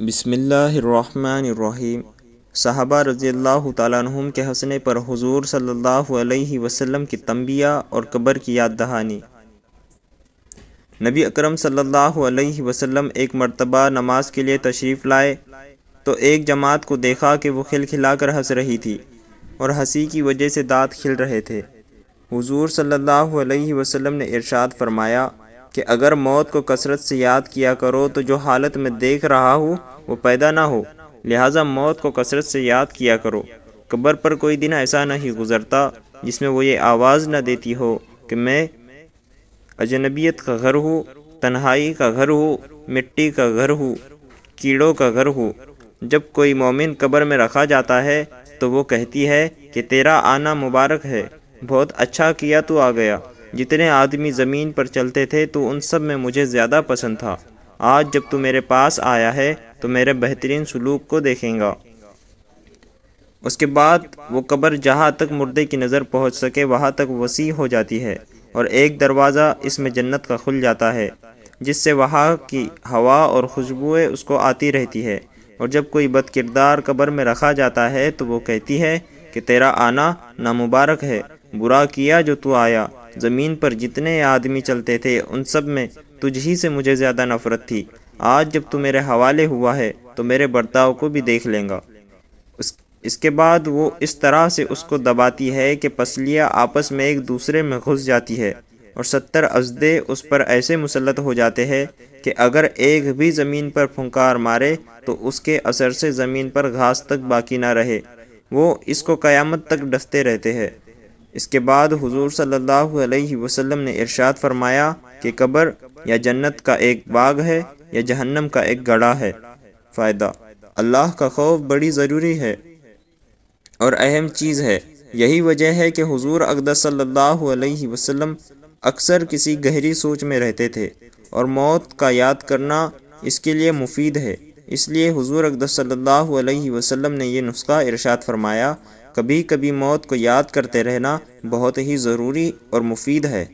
بسم اللہ الرحمن الرحیم۔ صحابہ رضی اللہ تعالیٰ عنہم کے ہنسنے پر حضور صلی اللہ علیہ وسلم کی تنبیہ اور قبر کی یاد دہانی۔ نبی اکرم صلی اللہ علیہ وسلم ایک مرتبہ نماز کے لیے تشریف لائے تو ایک جماعت کو دیکھا کہ وہ کھلکھلا کر ہنس رہی تھی اور ہنسی کی وجہ سے دانت کھل رہے تھے۔ حضور صلی اللہ علیہ وسلم نے ارشاد فرمایا کہ اگر موت کو کثرت سے یاد کیا کرو تو جو حالت میں دیکھ رہا ہوں وہ پیدا نہ ہو، لہٰذا موت کو کثرت سے یاد کیا کرو۔ قبر پر کوئی دن ایسا نہیں گزرتا جس میں وہ یہ آواز نہ دیتی ہو کہ میں اجنبیت کا گھر ہوں، تنہائی کا گھر ہوں، مٹی کا گھر ہوں، کیڑوں کا گھر ہوں۔ جب کوئی مومن قبر میں رکھا جاتا ہے تو وہ کہتی ہے کہ تیرا آنا مبارک ہے، بہت اچھا کیا تو آ گیا۔ جتنے آدمی زمین پر چلتے تھے تو ان سب میں مجھے زیادہ پسند تھا، آج جب تو میرے پاس آیا ہے تو میرے بہترین سلوک کو دیکھیں گا۔ اس کے بعد وہ قبر جہاں تک مردے کی نظر پہنچ سکے وہاں تک وسیع ہو جاتی ہے اور ایک دروازہ اس میں جنت کا کھل جاتا ہے جس سے وہاں کی ہوا اور خوشبوئیں اس کو آتی رہتی ہے۔ اور جب کوئی بد کردار قبر میں رکھا جاتا ہے تو وہ کہتی ہے کہ تیرا آنا نامبارک ہے، برا کیا جو تو آیا۔ زمین پر جتنے آدمی چلتے تھے ان سب میں تجھ ہی سے مجھے زیادہ نفرت تھی، آج جب تو میرے حوالے ہوا ہے تو میرے برتاؤ کو بھی دیکھ لیں گا۔ اس کے بعد وہ اس طرح سے اس کو دباتی ہے کہ پسلیاں آپس میں ایک دوسرے میں گھس جاتی ہے اور 70 اژدھے اس پر ایسے مسلط ہو جاتے ہیں کہ اگر ایک بھی زمین پر پھنکار مارے تو اس کے اثر سے زمین پر گھاس تک باقی نہ رہے، وہ اس کو قیامت تک ڈستے رہتے ہیں۔ اس کے بعد حضور صلی اللہ علیہ وسلم نے ارشاد فرمایا کہ قبر یا جنت کا ایک باغ ہے یا جہنم کا ایک گڑھا ہے۔ فائدہ: اللہ کا خوف بڑی ضروری ہے اور اہم چیز ہے۔ یہی وجہ ہے کہ حضور اقدس صلی اللہ علیہ وسلم اکثر کسی گہری سوچ میں رہتے تھے اور موت کا یاد کرنا اس کے لیے مفید ہے۔ اس لیے حضور اقدس صلی اللہ علیہ وسلم نے یہ نسخہ ارشاد فرمایا، کبھی کبھی موت کو یاد کرتے رہنا بہت ہی ضروری اور مفید ہے۔